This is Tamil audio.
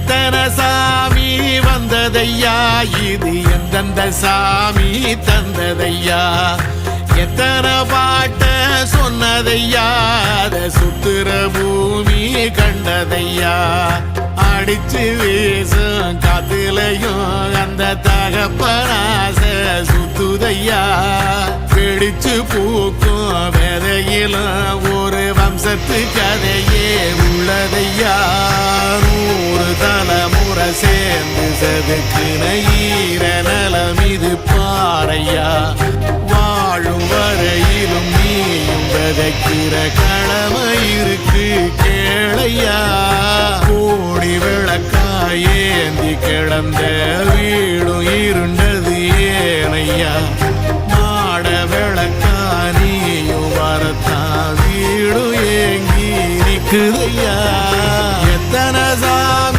எத்தனை சாமி வந்ததையா, இது எந்தெந்த சாமி தந்ததையா, எத்தனை பாட்ட சொன்னதையா, அத சுத்துற பூமி கண்டதையா, அடிச்சு வீசும் காத்துலையும் அந்த தகப்பனாச சுத்துதையா, பிடிச்சு பூக்கும் விதையிலும் ஒரு வம்சத்து கதையே உள்ளதையா, 100 தலைமுறை சேர்ந்து செதுக்குன ஈர நலம் இது பாறையா, வாழும் வரையிலும் நீயும் விதைக்கிற கடமை இருக்கு கேளையா, கோடி விளக்காயேந்தி கிடந்த வீடு